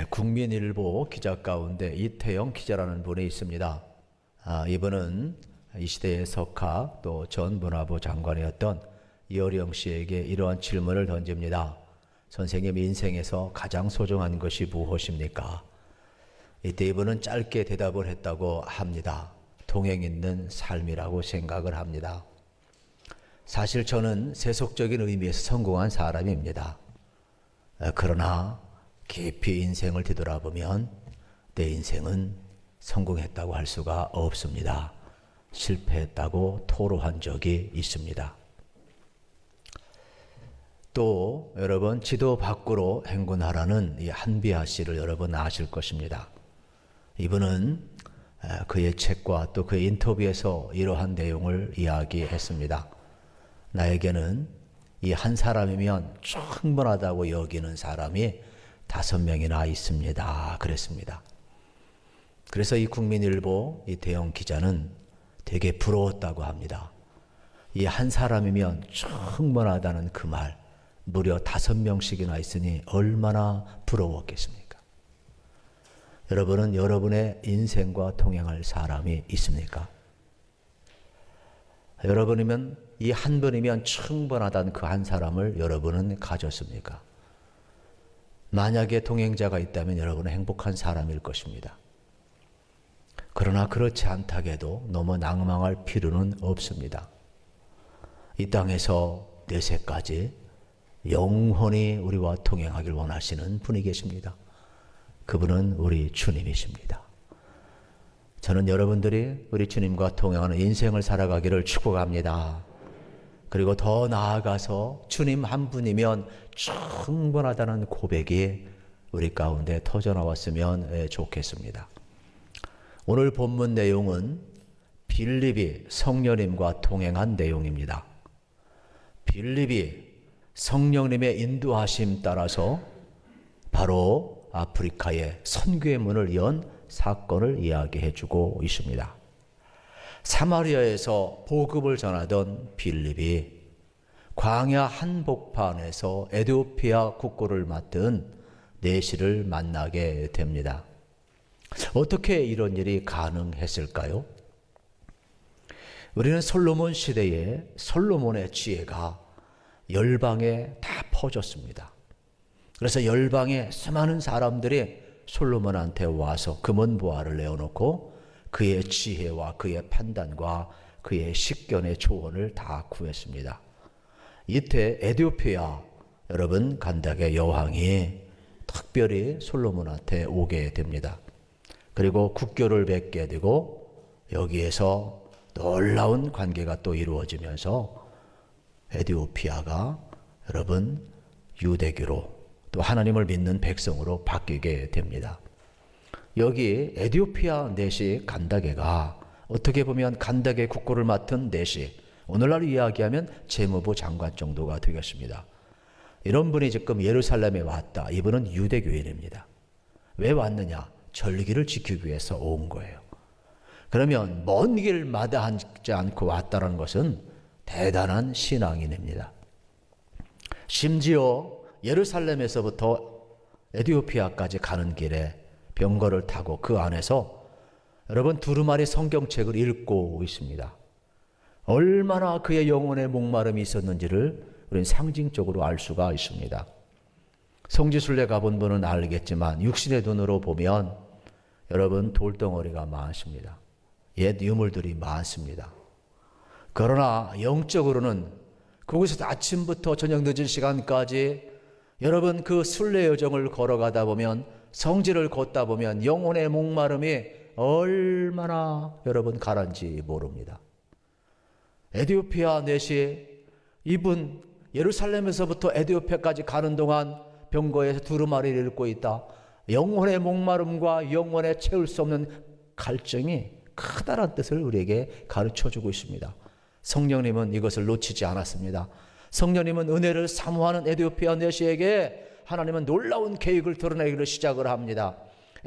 국민일보 기자 가운데 이태영 기자라는 분이 있습니다. 이분은 이 시대의 석학 또 전 문화부 장관이었던 이어령 씨에게 이러한 질문을 던집니다. 선생님, 인생에서 가장 소중한 것이 무엇입니까? 이때 이분은 짧게 대답을 했다고 합니다. 동행 있는 삶이라고 생각을 합니다. 사실 저는 세속적인 의미에서 성공한 사람입니다. 그러나 깊이 인생을 뒤돌아보면 내 인생은 성공했다고 할 수가 없습니다. 실패했다고 토로한 적이 있습니다. 또 여러분, 지도 밖으로 행군하라는 이 한비아 씨를 여러분 아실 것입니다. 이분은 그의 책과 또 그의 인터뷰에서 이러한 내용을 이야기했습니다. 나에게는 이 한 사람이면 충분하다고 여기는 사람이 5명이나 있습니다. 그랬습니다. 그래서 이 국민일보 이태영 기자는 되게 부러웠다고 합니다. 이 한 사람이면 충분하다는 그 말, 무려 5명씩이나 있으니 얼마나 부러웠겠습니까? 여러분은 여러분의 인생과 동행할 사람이 있습니까? 여러분이면 이 한 분이면 충분하다는 그 한 사람을 여러분은 가졌습니까? 만약에 동행자가 있다면 여러분은 행복한 사람일 것입니다. 그러나 그렇지 않다고 너무 낭망할 필요는 없습니다. 이 땅에서 내세까지 영원히 우리와 동행하길 원하시는 분이 계십니다. 그분은 우리 주님이십니다. 저는 여러분들이 우리 주님과 동행하는 인생을 살아가기를 축복합니다. 그리고 더 나아가서 주님 한 분이면 충분하다는 고백이 우리 가운데 터져나왔으면 좋겠습니다. 오늘 본문 내용은 빌립이 성령님과 동행한 내용입니다. 빌립이 성령님의 인도하심 따라서 바로 아프리카에 선교의 문을 연 사건을 이야기해 주고 있습니다. 사마리아에서 복음을 전하던 빌립이 광야 한복판에서 에티오피아 국고를 맡은 내시를 만나게 됩니다. 어떻게 이런 일이 가능했을까요? 우리는 솔로몬 시대에 솔로몬의 지혜가 열방에 다 퍼졌습니다. 그래서 열방에 수많은 사람들이 솔로몬한테 와서 금은보화를 내어놓고 그의 지혜와 그의 판단과 그의 식견의 조언을 다 구했습니다. 이때 에티오피아 여러분 간닥의 여왕이 특별히 솔로몬한테 오게 됩니다. 그리고 국교를 맺게 되고 여기에서 놀라운 관계가 또 이루어지면서 에티오피아가 여러분 유대교로 또 하나님을 믿는 백성으로 바뀌게 됩니다. 여기 에티오피아 내시 간다게가 어떻게 보면 간다게 국고를 맡은 내시, 오늘날 이야기하면 재무부 장관 정도가 되겠습니다. 이런 분이 지금 예루살렘에 왔다. 이분은 유대교인입니다. 왜 왔느냐? 절기를 지키기 위해서 온 거예요. 그러면 먼 길 마다하지 않고 왔다는 것은 대단한 신앙인입니다. 심지어 예루살렘에서부터 에티오피아까지 가는 길에 병거를 타고 그 안에서 여러분 두루마리 성경책을 읽고 있습니다. 얼마나 그의 영혼의 목마름이 있었는지를 우리는 상징적으로 알 수가 있습니다. 성지순례 가본 분은 알겠지만 육신의 눈으로 보면 여러분 돌덩어리가 많습니다. 옛 유물들이 많습니다. 그러나 영적으로는 그곳에서 아침부터 저녁 늦은 시간까지 여러분 그 순례 여정을 걸어가다 보면 성지를 걷다 보면 영혼의 목마름이 얼마나 여러분 가라앉지 모릅니다. 에티오피아 내시 이분 예루살렘에서부터 에티오피아까지 가는 동안 병거에서 두루마리를 읽고 있다. 영혼의 목마름과 영혼의 채울 수 없는 갈증이 크다란 뜻을 우리에게 가르쳐주고 있습니다. 성령님은 이것을 놓치지 않았습니다. 성령님은 은혜를 사모하는 에티오피아 내시에게 하나님은 놀라운 계획을 드러내기를 시작을 합니다.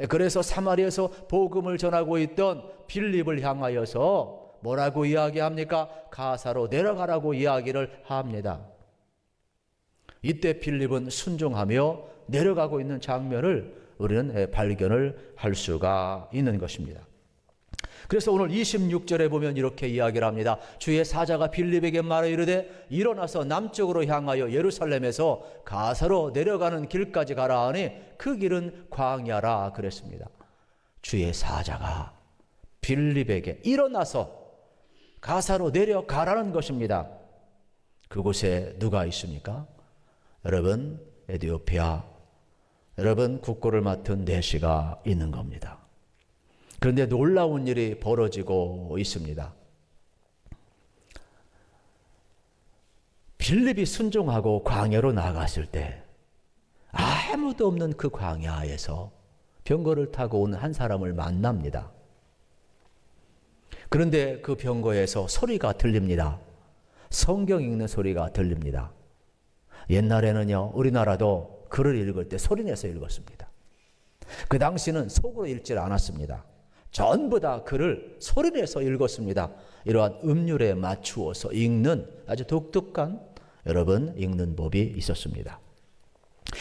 그래서 사마리아에서 복음을 전하고 있던 빌립을 향하여서 뭐라고 이야기합니까? 가사로 내려가라고 이야기를 합니다. 이때 빌립은 순종하며 내려가고 있는 장면을 우리는 발견을 할 수가 있는 것입니다. 그래서 오늘 26절에 보면 이렇게 이야기를 합니다. 주의 사자가 빌립에게 말하 이르되 일어나서 남쪽으로 향하여 예루살렘에서 가사로 내려가는 길까지 가라 하니 그 길은 광야라 그랬습니다. 주의 사자가 빌립에게 일어나서 가사로 내려가라는 것입니다. 그곳에 누가 있습니까? 여러분, 에티오피아, 여러분 국고를 맡은 내시가 있는 겁니다. 그런데 놀라운 일이 벌어지고 있습니다. 빌립이 순종하고 광야로 나갔을 때 아무도 없는 그 광야에서 병거를 타고 온 한 사람을 만납니다. 그런데 그 병거에서 소리가 들립니다. 성경 읽는 소리가 들립니다. 옛날에는요, 우리나라도 글을 읽을 때 소리내서 읽었습니다. 그 당시는 속으로 읽질 않았습니다. 전부 다 글을 소리내서 읽었습니다. 이러한 음률에 맞추어서 읽는 아주 독특한 여러분 읽는 법이 있었습니다.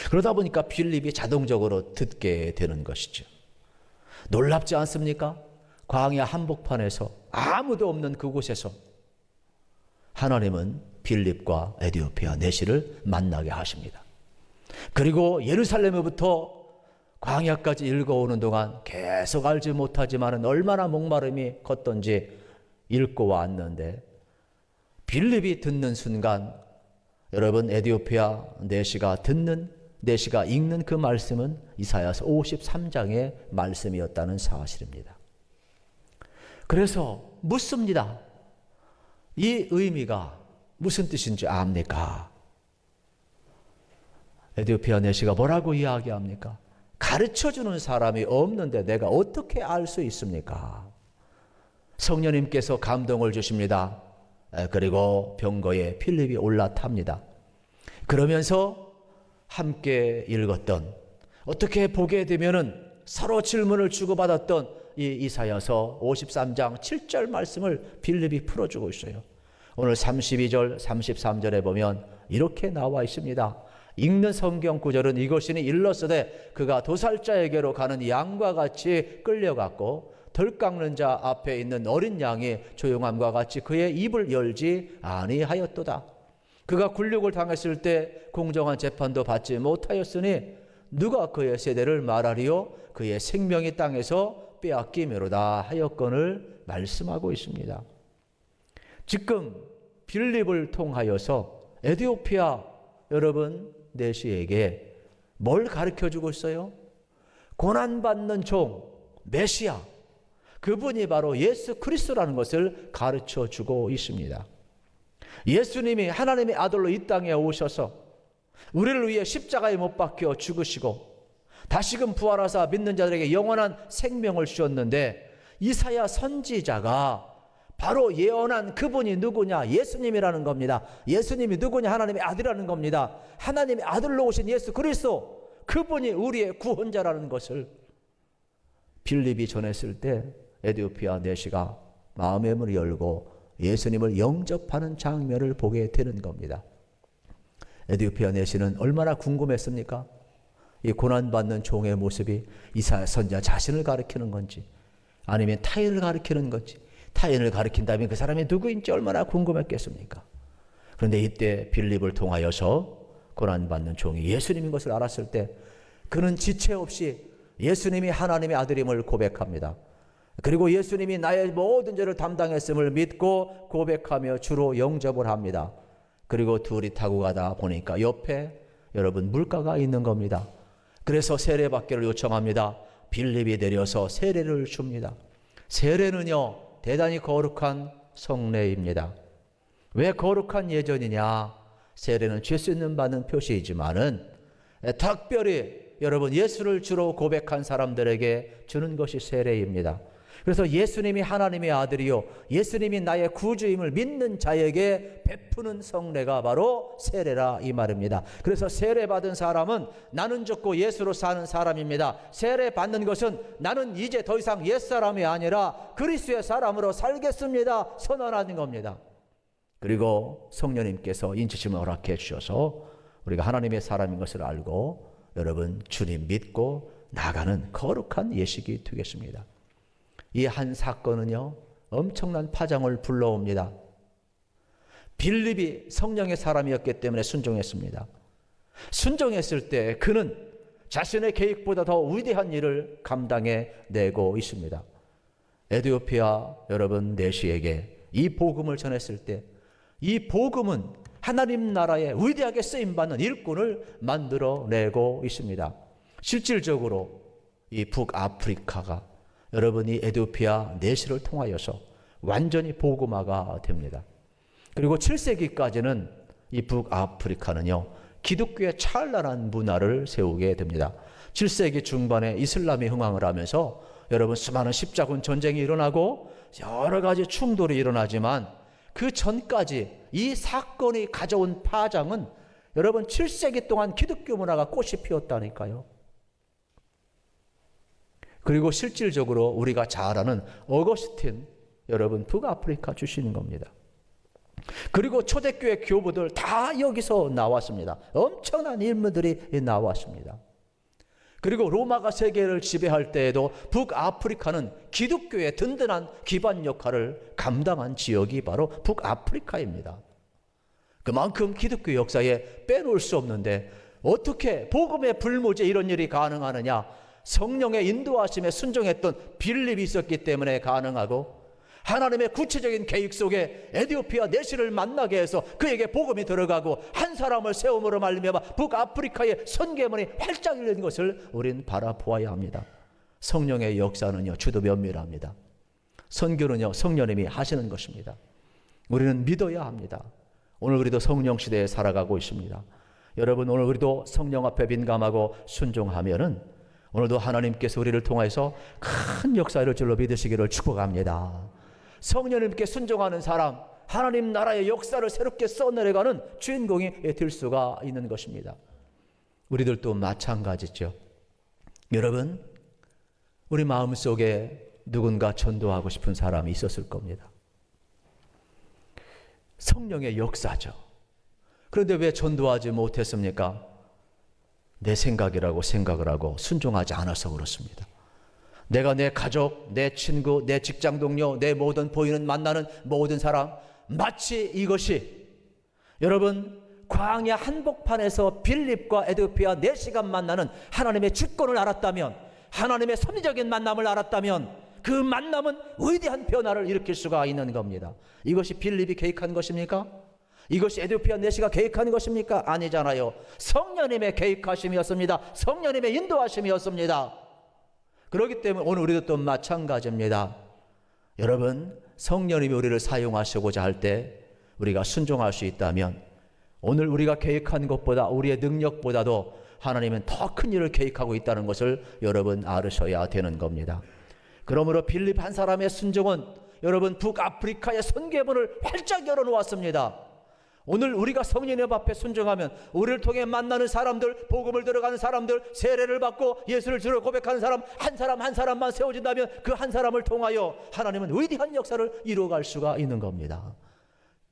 그러다 보니까 빌립이 자동적으로 듣게 되는 것이죠. 놀랍지 않습니까? 광야 한복판에서 아무도 없는 그곳에서 하나님은 빌립과 에티오피아 내시를 만나게 하십니다. 그리고 예루살렘으로부터 광야까지 읽어오는 동안 계속 알지 못하지만 얼마나 목마름이 컸던지 읽고 왔는데 빌립이 듣는 순간 여러분 에티오피아 내시가 읽는 그 말씀은 이사야서 53장의 말씀이었다는 사실입니다. 그래서 묻습니다. 이 의미가 무슨 뜻인지 압니까? 에티오피아 내시가 뭐라고 이야기합니까? 가르쳐주는 사람이 없는데 내가 어떻게 알 수 있습니까? 성령님께서 감동을 주십니다. 그리고 병거에 빌립이 올라탑니다. 그러면서 함께 읽었던, 어떻게 보게 되면은 서로 질문을 주고받았던 이 이사야서 53장 7절 말씀을 빌립이 풀어주고 있어요. 오늘 32절 33절에 보면 이렇게 나와 있습니다. 읽는 성경 구절은 이것이니 일렀으되 그가 도살자에게로 가는 양과 같이 끌려갔고 덜 깎는 자 앞에 있는 어린 양이 조용함과 같이 그의 입을 열지 아니하였도다. 그가 굴욕을 당했을 때 공정한 재판도 받지 못하였으니 누가 그의 세대를 말하리요? 그의 생명이 땅에서 빼앗기매로다 하였건을 말씀하고 있습니다. 지금 빌립을 통하여서 에티오피아 여러분 내시에게 뭘 가르쳐주고 있어요? 고난받는 종 메시아, 그분이 바로 예수 그리스도라는 것을 가르쳐주고 있습니다. 예수님이 하나님의 아들로 이 땅에 오셔서 우리를 위해 십자가에 못 박혀 죽으시고 다시금 부활하사 믿는 자들에게 영원한 생명을 주셨는데 이사야 선지자가 바로 예언한 그분이 누구냐? 예수님이라는 겁니다. 예수님이 누구냐? 하나님의 아들이라는 겁니다. 하나님의 아들로 오신 예수 그리스도, 그분이 우리의 구원자라는 것을 빌립이 전했을 때 에티오피아 내시가 마음의 문을 열고 예수님을 영접하는 장면을 보게 되는 겁니다. 에티오피아 내시는 얼마나 궁금했습니까? 이 고난받는 종의 모습이 이사야 선지자 자신을 가리키는 건지 아니면 타인을 가리키는 건지, 타인을 가리킨다면 그 사람이 누구인지 얼마나 궁금했겠습니까? 그런데 이때 빌립을 통하여서 고난받는 종이 예수님인 것을 알았을 때 그는 지체 없이 예수님이 하나님의 아들임을 고백합니다. 그리고 예수님이 나의 모든 죄를 담당했음을 믿고 고백하며 주로 영접을 합니다. 그리고 둘이 타고 가다 보니까 옆에 여러분 물가가 있는 겁니다. 그래서 세례받기를 요청합니다. 빌립이 내려서 세례를 줍니다. 세례는요 대단히 거룩한 성례입니다. 왜 거룩한 예전이냐? 세례는 죄 씻는 받는 표시이지만은 특별히 여러분 예수를 주로 고백한 사람들에게 주는 것이 세례입니다. 그래서 예수님이 하나님의 아들이요 예수님이 나의 구주임을 믿는 자에게 베푸는 성례가 바로 세례라 이 말입니다. 그래서 세례 받은 사람은 나는 죽고 예수로 사는 사람입니다. 세례 받는 것은 나는 이제 더 이상 옛사람이 아니라 그리스도의 사람으로 살겠습니다 선언하는 겁니다. 그리고 성령님께서 인치심을 허락해 주셔서 우리가 하나님의 사람인 것을 알고 여러분 주님 믿고 나가는 거룩한 예식이 되겠습니다. 이 한 사건은요, 엄청난 파장을 불러옵니다. 빌립이 성령의 사람이었기 때문에 순종했습니다. 순종했을 때 그는 자신의 계획보다 더 위대한 일을 감당해 내고 있습니다. 에티오피아 여러분 내시에게 이 복음을 전했을 때 이 복음은 하나님 나라에 위대하게 쓰임받는 일꾼을 만들어내고 있습니다. 실질적으로 이 북아프리카가 여러분이 에티오피아 내시를 통하여서 완전히 복음화가 됩니다. 그리고 7세기까지는 이 북아프리카는요, 기독교의 찬란한 문화를 세우게 됩니다. 7세기 중반에 이슬람이 흥황을 하면서 여러분 수많은 십자군 전쟁이 일어나고 여러 가지 충돌이 일어나지만 그 전까지 이 사건이 가져온 파장은 여러분 7세기 동안 기독교 문화가 꽃이 피었다니까요. 그리고 실질적으로 우리가 잘 아는 어거스틴 여러분 북아프리카 출신인 겁니다. 그리고 초대교회 교부들 다 여기서 나왔습니다. 엄청난 인물들이 나왔습니다. 그리고 로마가 세계를 지배할 때에도 북아프리카는 기독교의 든든한 기반 역할을 감당한 지역이 바로 북아프리카입니다. 그만큼 기독교 역사에 빼놓을 수 없는데 어떻게 복음의 불모지에 이런 일이 가능하느냐? 성령의 인도하심에 순종했던 빌립이 있었기 때문에 가능하고 하나님의 구체적인 계획 속에 에티오피아 내시를 만나게 해서 그에게 복음이 들어가고 한 사람을 세움으로 말미암아 북아프리카의 선계문이 활짝 열린 것을 우린 바라보아야 합니다. 성령의 역사는요, 주도 면밀합니다. 선교는요, 성령님이 하시는 것입니다. 우리는 믿어야 합니다. 오늘 우리도 성령 시대에 살아가고 있습니다. 여러분, 오늘 우리도 성령 앞에 민감하고 순종하면은 오늘도 하나님께서 우리를 통해서 큰 역사 이룰 줄로 믿으시기를 축복합니다. 성령님께 순종하는 사람, 하나님 나라의 역사를 새롭게 써내려가는 주인공이 될 수가 있는 것입니다. 우리들도 마찬가지죠. 여러분, 우리 마음속에 누군가 전도하고 싶은 사람이 있었을 겁니다. 성령의 역사죠. 그런데 왜 전도하지 못했습니까? 내 생각이라고 생각을 하고 순종하지 않아서 그렇습니다. 내가 내 가족, 내 친구, 내 직장 동료, 내 모든 보이는 만나는 모든 사람, 마치 이것이 여러분 광야 한복판에서 빌립과 에티오피아 4시간 만나는 하나님의 주권을 알았다면, 하나님의 섭리적인 만남을 알았다면 그 만남은 위대한 변화를 일으킬 수가 있는 겁니다. 이것이 빌립이 계획한 것입니까? 이것이 에티오피아 내시가 계획한 것입니까? 아니잖아요. 성령님의 계획하심이었습니다. 성령님의 인도하심이었습니다. 그렇기 때문에 오늘 우리도 또 마찬가지입니다. 여러분, 성령님이 우리를 사용하시고자 할 때 우리가 순종할 수 있다면 오늘 우리가 계획한 것보다 우리의 능력보다도 하나님은 더 큰 일을 계획하고 있다는 것을 여러분 알으셔야 되는 겁니다. 그러므로 빌립 한 사람의 순종은 여러분 북아프리카의 선계문을 활짝 열어놓았습니다. 오늘 우리가 성령님 앞에 순종하면 우리를 통해 만나는 사람들, 복음을 들어가는 사람들, 세례를 받고 예수를 주로 고백하는 사람 한 사람만 세워진다면 그 한 사람을 통하여 하나님은 위대한 역사를 이루어갈 수가 있는 겁니다.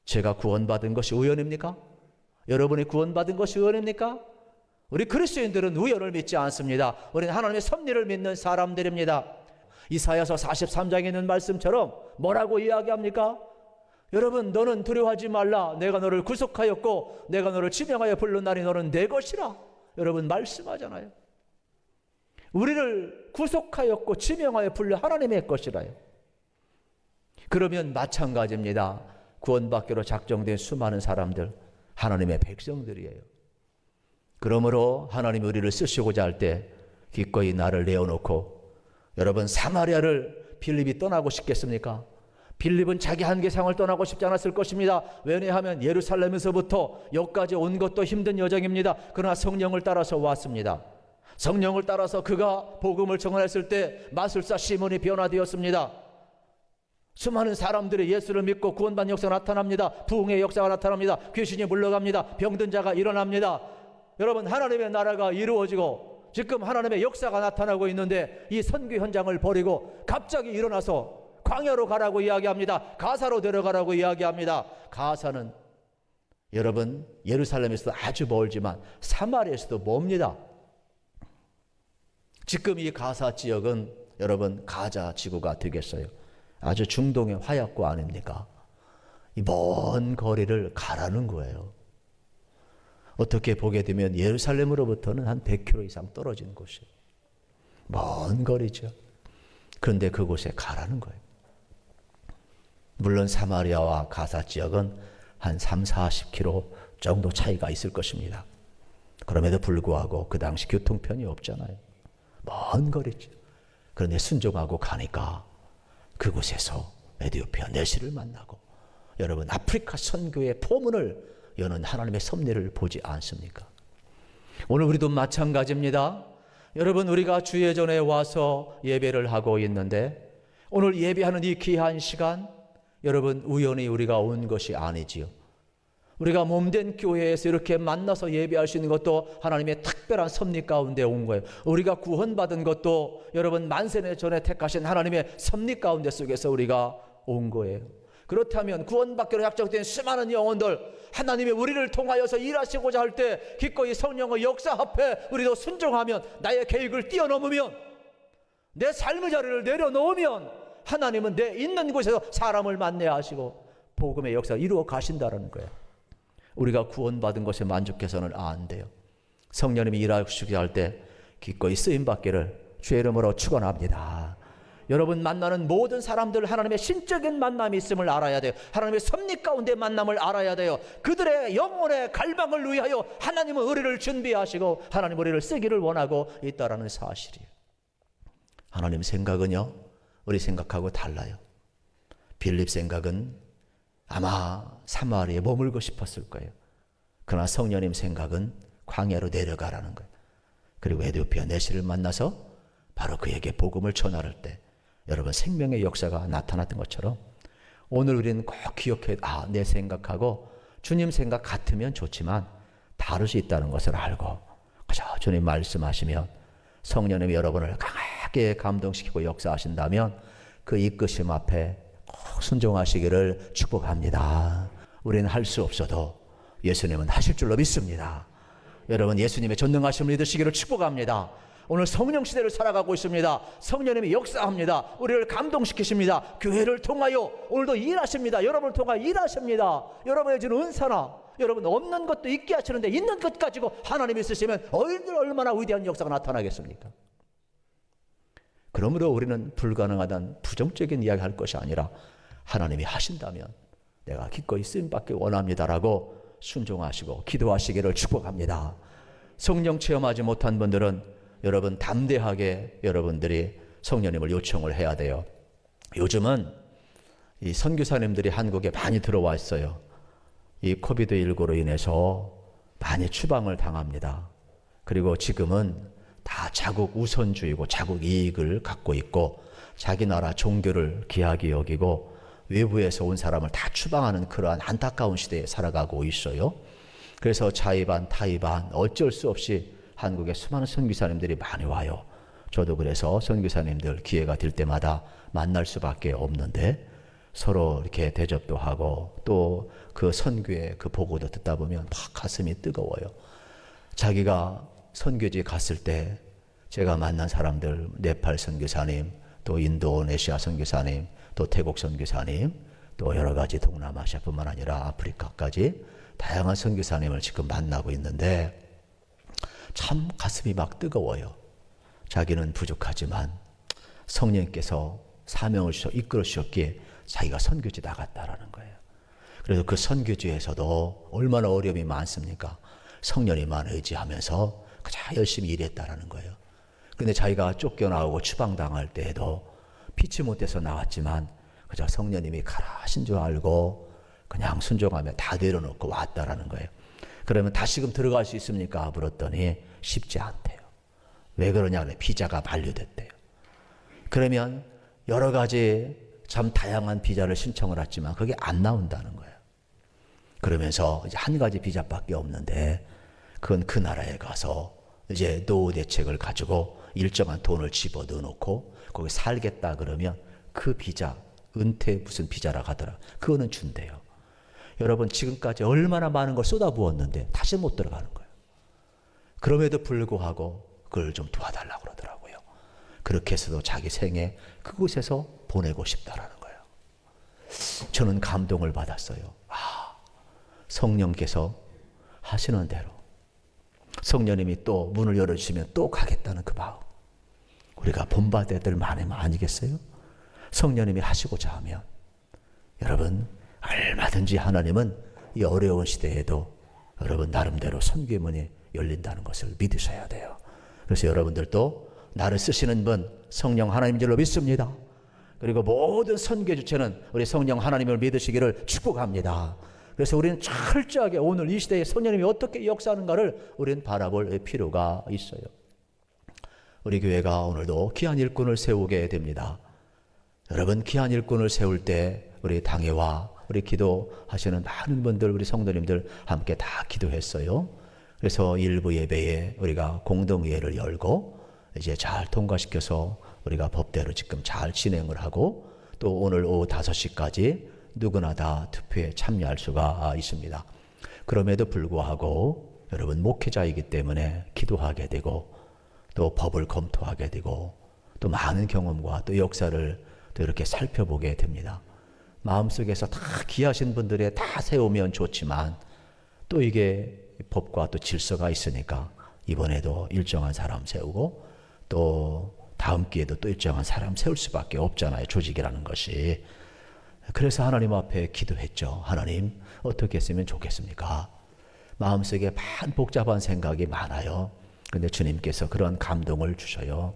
제가 구원받은 것이 우연입니까? 여러분이 구원받은 것이 우연입니까? 우리 그리스도인들은 우연을 믿지 않습니다. 우리는 하나님의 섭리를 믿는 사람들입니다. 이사야서 43장에 있는 말씀처럼 뭐라고 이야기합니까? 여러분, 너는 두려워하지 말라. 내가 너를 구속하였고 내가 너를 지명하여 불렀나니 너는 내 것이라. 여러분 말씀하잖아요. 우리를 구속하였고 지명하여 불러 하나님의 것이라요. 그러면 마찬가지입니다. 구원받기로 작정된 수많은 사람들 하나님의 백성들이에요. 그러므로 하나님이 우리를 쓰시고자 할 때 기꺼이 나를 내어놓고, 여러분 사마리아를 빌립이 떠나고 싶겠습니까? 빌립은 자기 한계상을 떠나고 싶지 않았을 것입니다. 왜냐하면 예루살렘에서부터 여기까지 온 것도 힘든 여정입니다. 그러나 성령을 따라서 왔습니다. 성령을 따라서 그가 복음을 전했을 때 마술사 시몬이 변화되었습니다. 수많은 사람들이 예수를 믿고 구원받는 역사가 나타납니다. 부흥의 역사가 나타납니다. 귀신이 물러갑니다. 병든 자가 일어납니다. 여러분, 하나님의 나라가 이루어지고 지금 하나님의 역사가 나타나고 있는데 이 선교 현장을 버리고 갑자기 일어나서 광야로 가라고 이야기합니다. 가사로 데려가라고 이야기합니다. 가사는 여러분 예루살렘에서도 아주 멀지만 사마리아에서도 멉니다. 지금 이 가사 지역은 여러분 가자 지구가 되겠어요. 아주 중동의 화약고 아닙니까? 이 먼 거리를 가라는 거예요. 어떻게 보게 되면 예루살렘으로부터는 한 100km 이상 떨어진 곳이에요. 먼 거리죠. 그런데 그곳에 가라는 거예요. 물론 사마리아와 가사 지역은 한 3, 40km 정도 차이가 있을 것입니다. 그럼에도 불구하고 그 당시 교통편이 없잖아요. 먼 거리죠. 그런데 순종하고 가니까 그곳에서 에디오피아 내시를 만나고, 여러분 아프리카 선교의 포문을 여는 하나님의 섭리를 보지 않습니까? 오늘 우리도 마찬가지입니다. 여러분 우리가 주의 전에 와서 예배를 하고 있는데, 오늘 예배하는 이 귀한 시간, 여러분 우연히 우리가 온 것이 아니지요. 우리가 몸된 교회에서 이렇게 만나서 예배할 수 있는 것도 하나님의 특별한 섭리 가운데 온 거예요. 우리가 구원받은 것도 여러분 만세내 전에 택하신 하나님의 섭리 가운데 속에서 우리가 온 거예요. 그렇다면 구원받기로 약속된 수많은 영혼들, 하나님이 우리를 통하여서 일하시고자 할 때 기꺼이 성령의 역사 앞에 우리도 순종하면, 나의 계획을 뛰어넘으면, 내 삶의 자리를 내려놓으면 하나님은 내 있는 곳에서 사람을 만나야 하시고 복음의 역사를 이루어 가신다는 거예요. 우리가 구원받은 것에 만족해서는 안 돼요. 성령님이 일하시고자 할 때 기꺼이 쓰임받기를 주의 이름으로 축원합니다. 여러분 만나는 모든 사람들 하나님의 신적인 만남이 있음을 알아야 돼요. 하나님의 섭리 가운데 만남을 알아야 돼요. 그들의 영혼의 갈망을 위하여 하나님은 우리를 준비하시고 하나님 우리를 쓰기를 원하고 있다라는 사실이에요. 하나님 생각은요, 우리 생각하고 달라요. 빌립 생각은 아마 사마리아에 머물고 싶었을 거예요. 그러나 성령님 생각은 광야로 내려가라는 거예요. 그리고 에디오피아 내시를 만나서 바로 그에게 복음을 전할 때 여러분 생명의 역사가 나타났던 것처럼, 오늘 우리는 꼭 기억해, 내 생각하고 주님 생각 같으면 좋지만 다를 수 있다는 것을 알고, 그저 주님 말씀하시면 성령님이 여러분을 강하게 감동시키고 역사하신다면 그 이끄심 앞에 꼭 순종하시기를 축복합니다. 우리는 할 수 없어도 예수님은 하실 줄로 믿습니다. 여러분 예수님의 전능하심을 믿으시기를 축복합니다. 오늘 성령 시대를 살아가고 있습니다. 성령님이 역사합니다. 우리를 감동시키십니다. 교회를 통하여 오늘도 일하십니다. 여러분을 통하여 일하십니다. 여러분의 주는 은사나 여러분 없는 것도 있게 하시는데 있는 것 가지고 하나님이 쓰시면 얼마나 위대한 역사가 나타나겠습니까? 그러므로 우리는 불가능하다는 부정적인 이야기 할 것이 아니라, 하나님이 하신다면 내가 기꺼이 쓰임받기 원합니다라고 순종하시고 기도하시기를 축복합니다. 성령 체험하지 못한 분들은 여러분 담대하게 여러분들이 성령님을 요청을 해야 돼요. 요즘은 이 선교사님들이 한국에 많이 들어와 있어요. 이 코비드19로 인해서 많이 추방을 당합니다. 그리고 지금은 다 자국 우선주의고 자국 이익을 갖고 있고 자기 나라 종교를 귀하게 여기고 외부에서 온 사람을 다 추방하는 그러한 안타까운 시대에 살아가고 있어요. 그래서 자의반 타의반 어쩔 수 없이 한국에 수많은 선교사님들이 많이 와요. 저도 그래서 선교사님들 기회가 될 때마다 만날 수밖에 없는데, 서로 이렇게 대접도 하고 또 그 선교의 그 보고도 듣다 보면 막 가슴이 뜨거워요. 자기가 선교지 갔을 때 제가 만난 사람들, 네팔 선교사님, 또 인도네시아 선교사님, 또 태국 선교사님, 또 여러 가지 동남아시아뿐만 아니라 아프리카까지 다양한 선교사님을 지금 만나고 있는데 참 가슴이 막 뜨거워요. 자기는 부족하지만 성령께서 사명을 주셔 이끌어 주셨기에 자기가 선교지 나갔다라는 거예요. 그래서 그 선교지에서도 얼마나 어려움이 많습니까? 성령님만 의지하면서 가장 열심히 일했다라는 거예요. 그런데 자기가 쫓겨나오고 추방당할 때에도 피치 못해서 나왔지만 그저 성령님이 가라 하신 줄 알고 그냥 순종하며 다 내려놓고 왔다라는 거예요. 그러면 다시금 들어갈 수 있습니까? 물었더니 쉽지 않대요. 왜 그러냐? 비자가 만료됐대요. 그러면 여러 가지 참 다양한 비자를 신청을 했지만 그게 안 나온다는 거예요. 그러면서 이제 한 가지 비자밖에 없는데 그건 그 나라에 가서 이제 노후 대책을 가지고 일정한 돈을 집어 넣어놓고 거기 살겠다 그러면 그 비자, 은퇴 무슨 비자라 하더라. 그거는 준대요. 여러분 지금까지 얼마나 많은 걸 쏟아부었는데 다시 못 들어가는 거예요. 그럼에도 불구하고 그걸 좀 도와달라고 그러더라고요. 그렇게 해서도 자기 생애 그곳에서 보내고 싶다라는 거예요. 저는 감동을 받았어요. 성령께서 하시는 대로 성령님이 또 문을 열어주시면 또 가겠다는 그 마음. 우리가 본받아야 될 마음 아니겠어요? 성령님이 하시고자 하면 여러분 얼마든지 하나님은 이 어려운 시대에도 여러분 나름대로 선교의 문이 열린다는 것을 믿으셔야 돼요. 그래서 여러분들도 나를 쓰시는 분 성령 하나님인 줄로 믿습니다. 그리고 모든 선교 주체는 우리 성령 하나님을 믿으시기를 축복합니다. 그래서 우리는 철저하게 오늘 이 시대에 성령님이 어떻게 역사하는가를 우리는 바라볼 필요가 있어요. 우리 교회가 오늘도 귀한 일꾼을 세우게 됩니다. 여러분 귀한 일꾼을 세울 때 우리 당회와 우리 기도하시는 많은 분들 우리 성도님들 함께 다 기도했어요. 그래서 일부 예배에 우리가 공동회의를 열고 이제 잘 통과시켜서 우리가 법대로 지금 잘 진행을 하고 또 오늘 오후 5시까지 누구나 다 투표에 참여할 수가 있습니다. 그럼에도 불구하고 여러분 목회자이기 때문에 기도하게 되고 또 법을 검토하게 되고 또 많은 경험과 또 역사를 또 이렇게 살펴보게 됩니다. 마음속에서 다 귀하신 분들에 다 세우면 좋지만 또 이게 법과 또 질서가 있으니까 이번에도 일정한 사람 세우고 또 다음 기회도 또 일정한 사람 세울 수밖에 없잖아요. 조직이라는 것이. 그래서 하나님 앞에 기도했죠. 하나님 어떻게 했으면 좋겠습니까? 마음속에 반 복잡한 생각이 많아요. 근데 주님께서 그런 감동을 주셔요.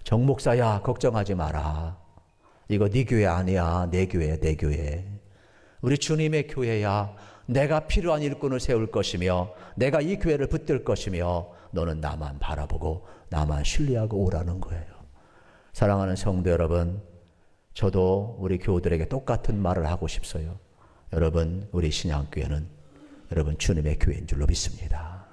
정 목사야 걱정하지 마라. 이거 네 교회 아니야. 내 교회야, 내 교회. 우리 주님의 교회야. 내가 필요한 일꾼을 세울 것이며 내가 이 교회를 붙들 것이며 너는 나만 바라보고 나만 신뢰하고 오라는 거예요. 사랑하는 성도 여러분, 저도 우리 교우들에게 똑같은 말을 하고 싶어요. 여러분, 우리 신양교회는 여러분 주님의 교회인 줄로 믿습니다.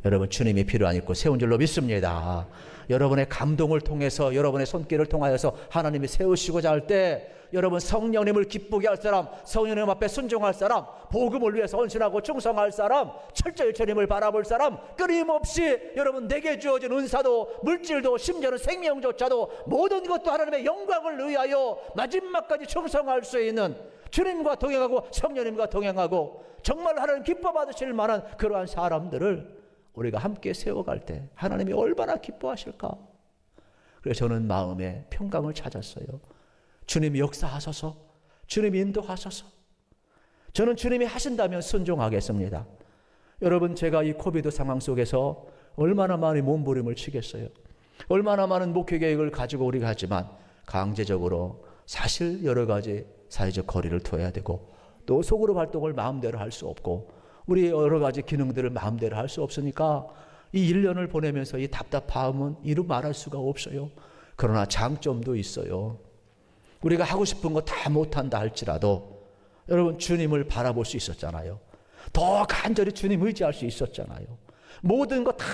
여러분 주님이 필요한 일꾼 세운 줄로 믿습니다. 여러분의 감동을 통해서 여러분의 손길을 통하여서 하나님이 세우시고자 할 때 여러분 성령님을 기쁘게 할 사람, 성령님 앞에 순종할 사람, 복음을 위해서 헌신하고 충성할 사람, 철저히 주님을 바라볼 사람, 끊임없이 여러분 내게 주어진 은사도 물질도 심지어는 생명조차도 모든 것도 하나님의 영광을 위하여 마지막까지 충성할 수 있는 주님과 동행하고 성령님과 동행하고 정말 하나님 기뻐 받으실 만한 그러한 사람들을 우리가 함께 세워갈 때 하나님이 얼마나 기뻐하실까. 그래서 저는 마음에 평강을 찾았어요. 주님이 역사하소서, 주님이 인도하소서. 저는 주님이 하신다면 순종하겠습니다. 여러분 제가 이 코비드 상황 속에서 얼마나 많은 몸부림을 치겠어요. 얼마나 많은 목회 계획을 가지고 우리가 하지만 강제적으로 사실 여러 가지 사회적 거리를 둬야 되고 또 속으로 활동을 마음대로 할 수 없고 우리 여러 가지 기능들을 마음대로 할 수 없으니까 이 1년을 보내면서 이 답답함은 이루 말할 수가 없어요. 그러나 장점도 있어요. 우리가 하고 싶은 거 다 못한다 할지라도 여러분 주님을 바라볼 수 있었잖아요. 더 간절히 주님 의지할 수 있었잖아요. 모든 거 다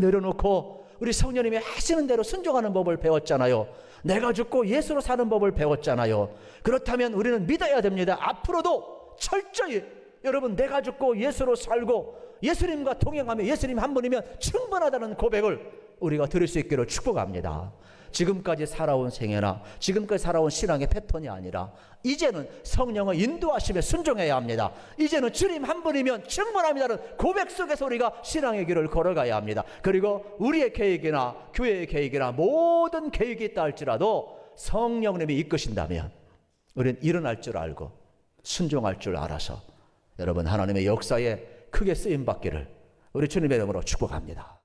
내려놓고 우리 성령님이 하시는 대로 순종하는 법을 배웠잖아요. 내가 죽고 예수로 사는 법을 배웠잖아요. 그렇다면 우리는 믿어야 됩니다. 앞으로도 철저히 여러분 내가 죽고 예수로 살고 예수님과 동행하며 예수님 한 분이면 충분하다는 고백을 우리가 들을 수 있기를 축복합니다. 지금까지 살아온 생애나 지금까지 살아온 신앙의 패턴이 아니라 이제는 성령의 인도하심에 순종해야 합니다. 이제는 주님 한 분이면 충분합니다는 고백 속에서 우리가 신앙의 길을 걸어가야 합니다. 그리고 우리의 계획이나 교회의 계획이나 모든 계획이 있다 할지라도 성령님이 이끄신다면 우리는 일어날 줄 알고 순종할 줄 알아서 여러분 하나님의 역사에 크게 쓰임받기를 우리 주님의 이름으로 축복합니다.